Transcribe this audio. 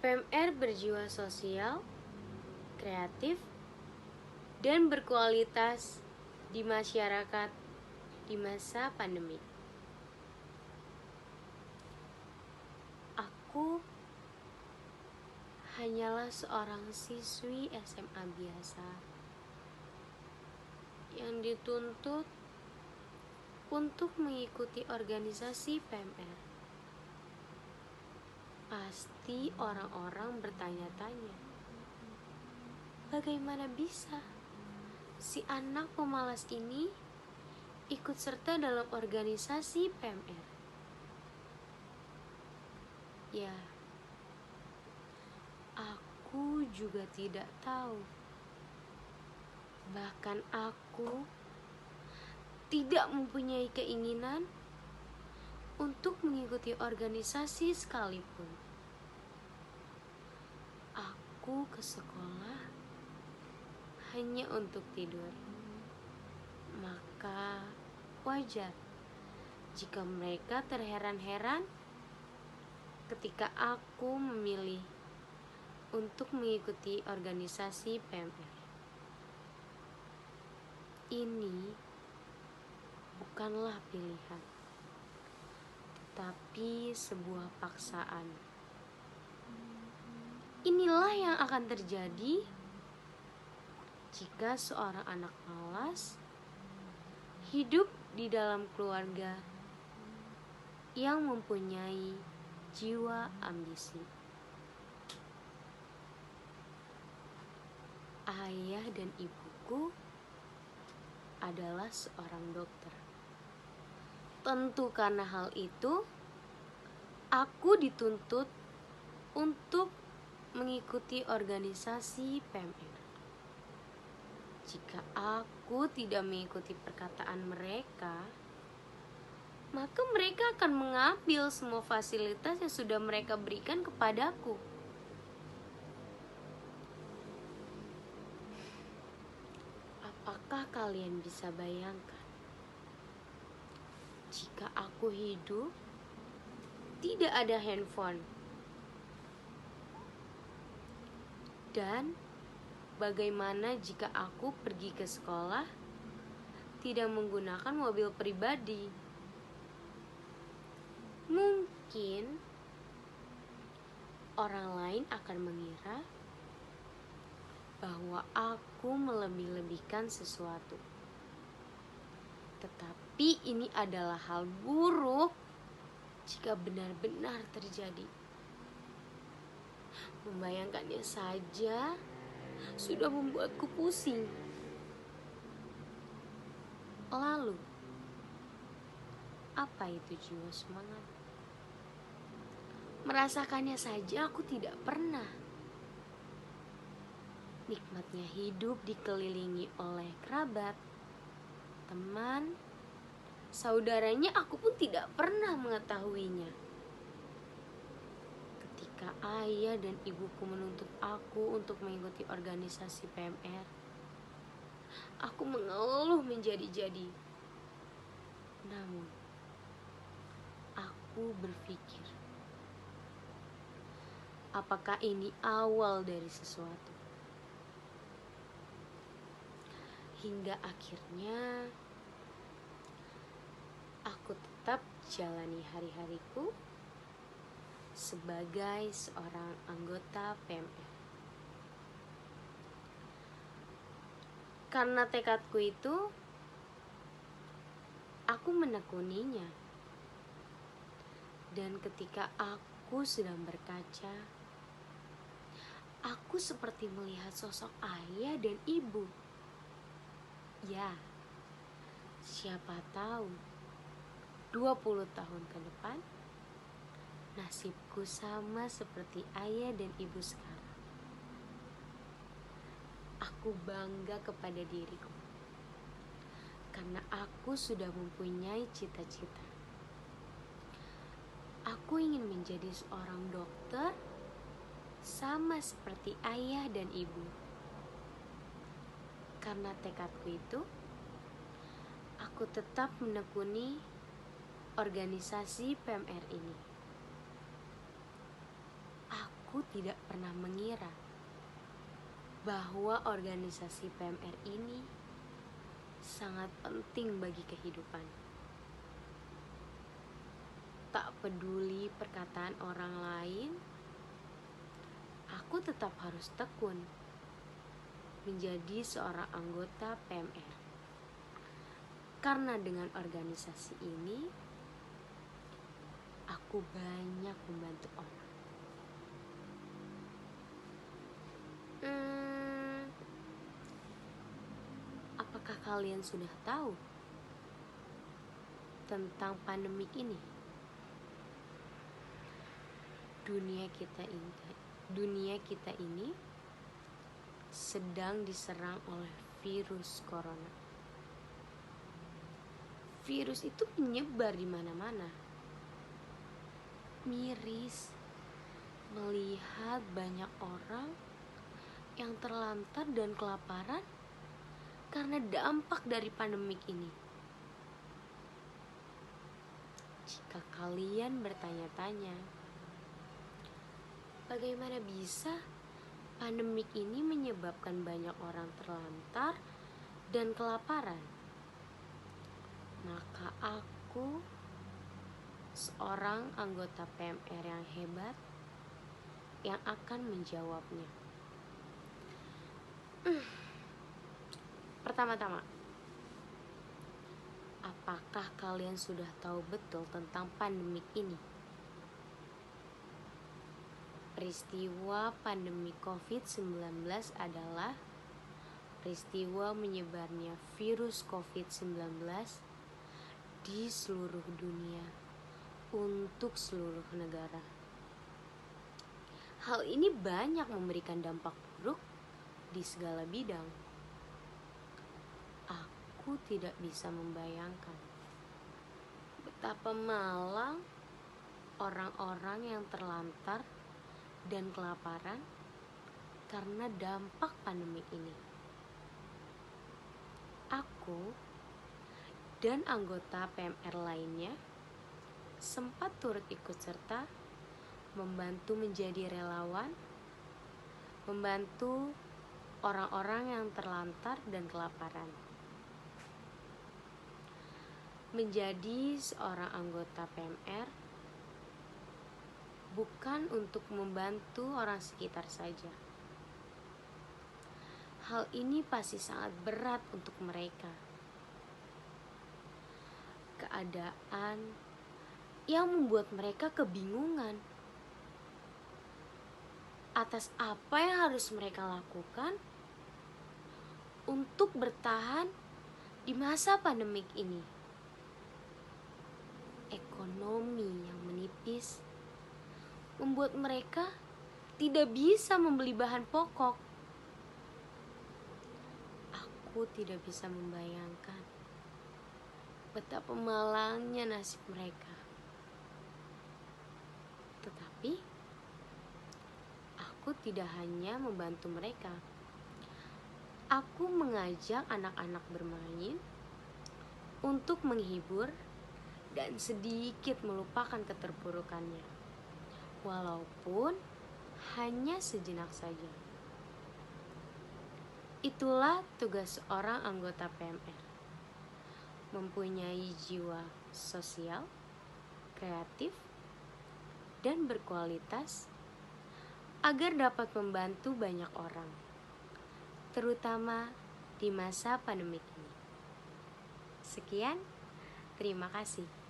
PMR berjiwa sosial, kreatif, dan berkualitas di masyarakat di masa pandemi. Aku hanyalah seorang siswi SMA biasa yang dituntut untuk mengikuti organisasi PMR. Pasti orang-orang bertanya-tanya, bagaimana bisa si anak pemalas ini ikut serta dalam organisasi PMR? Ya, aku juga tidak tahu. Bahkan aku tidak mempunyai keinginan untuk mengikuti organisasi sekalipun. Aku ke sekolah hanya untuk tidur. Maka wajar jika mereka terheran-heran ketika aku memilih untuk mengikuti organisasi PMR. Ini bukanlah pilihan, tetapi sebuah paksaan. Inilah yang akan terjadi jika seorang anak malas hidup di dalam keluarga yang mempunyai jiwa ambisi. Ayah dan ibuku adalah seorang dokter. Tentu karena hal itu, aku dituntut untuk mengikuti organisasi PMR. Jika aku tidak mengikuti perkataan mereka, maka mereka akan mengambil semua fasilitas yang sudah mereka berikan kepadaku. Apakah kalian bisa bayangkan jika aku hidup tidak ada handphone? Dan bagaimana jika aku pergi ke sekolah tidak menggunakan mobil pribadi? Mungkin orang lain akan mengira bahwa aku melebih-lebihkan sesuatu. Tetapi ini adalah hal buruk jika benar-benar terjadi. Membayangkannya saja sudah membuatku pusing. Lalu, apa itu jiwa semangat? Merasakannya saja aku tidak pernah. Nikmatnya hidup dikelilingi oleh kerabat, teman, saudaranya aku pun tidak pernah mengetahuinya. Ketika ayah dan ibuku menuntut aku untuk mengikuti organisasi PMR, aku mengeluh menjadi-jadi. Namun, aku berpikir, apakah ini awal dari sesuatu? Hingga akhirnya aku tetap jalani hari-hariku sebagai seorang anggota PMR. Karena tekadku itu, aku menekuninya. Dan ketika aku sedang berkaca, aku seperti melihat sosok ayah dan ibu. Ya, siapa tahu 20 tahun ke depan nasibku sama seperti ayah dan ibu sekarang. Aku bangga kepada diriku karena aku sudah mempunyai cita-cita. Aku ingin menjadi seorang dokter sama seperti ayah dan ibu. Karena tekadku itu, aku tetap menekuni organisasi PMR ini. Aku tidak pernah mengira bahwa organisasi PMR ini sangat penting bagi kehidupan. Tak peduli perkataan orang lain, aku tetap harus tekun menjadi seorang anggota PMR. Karena dengan organisasi ini, aku banyak membantu orang. Apakah kalian sudah tahu tentang pandemik ini? Dunia kita ini sedang diserang oleh virus corona. Virus itu menyebar di mana-mana. Miris melihat banyak orang yang terlantar dan kelaparan karena dampak dari pandemik ini. Jika kalian bertanya-tanya, bagaimana bisa pandemik ini menyebabkan banyak orang terlantar dan kelaparan? Maka aku, seorang anggota PMR yang hebat, yang akan menjawabnya. Pertama-tama, apakah kalian sudah tahu betul tentang pandemik ini? Peristiwa pandemi COVID-19 adalah peristiwa menyebarnya virus COVID-19 di seluruh dunia untuk seluruh negara. Hal ini banyak memberikan dampak buruk di segala bidang. Aku tidak bisa membayangkan betapa malang orang-orang yang terlantar dan kelaparan karena dampak pandemi ini. Aku dan anggota PMR lainnya sempat turut ikut serta membantu menjadi relawan, membantu orang-orang yang terlantar dan kelaparan. Menjadi seorang anggota PMR bukan untuk membantu orang sekitar saja. Hal ini pasti sangat berat untuk mereka. Keadaan yang membuat mereka kebingungan atas apa yang harus mereka lakukan untuk bertahan di masa pandemik ini. Ekonomi yang menipis membuat mereka tidak bisa membeli bahan pokok. Aku tidak bisa membayangkan betapa malangnya nasib mereka. Tetapi aku tidak hanya membantu mereka. Aku mengajak anak-anak bermain untuk menghibur dan sedikit melupakan keterpurukannya, walaupun hanya sejenak saja. Itulah tugas seorang anggota PMR, mempunyai jiwa sosial, kreatif, dan berkualitas agar dapat membantu banyak orang, terutama di masa pandemik ini. Sekian, terima kasih.